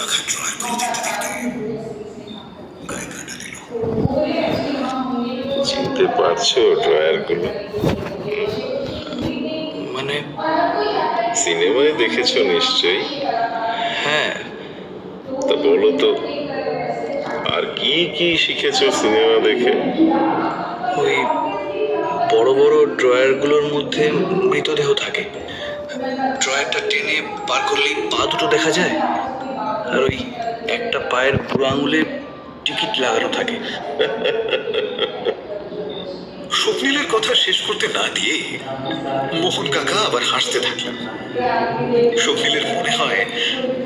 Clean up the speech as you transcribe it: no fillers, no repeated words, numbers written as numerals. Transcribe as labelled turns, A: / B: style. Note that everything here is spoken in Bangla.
A: রাখা ড্রয়ারগুলো দেখতে দেখতে গায়ে কাটা দিল।
B: চিনতে পারছো ড্রয়ারগুলো?
A: মানে
B: সিনেমায় দেখেছো নিশ্চয়ই।
A: হ্যাঁ,
B: তা বলো তো, আর কি কি শিখেছো সিনেমা দেখে?
A: ওই বড় বড় ড্রয়ারগুলোর মধ্যে মৃতদেহ থাকে। ড্রয়ারটা টেনে বার করলেই পা দুটো দেখা যায়, আর ওই একটা পায়ের বুড়ো আঙুলে টিকিট লাগানো থাকে।
C: স্বপ্নিলের কথা শেষ করতে না দিয়ে মোহন কাকা আবার হাসতে থাকলেন। স্বপ্নিলের মনে হয়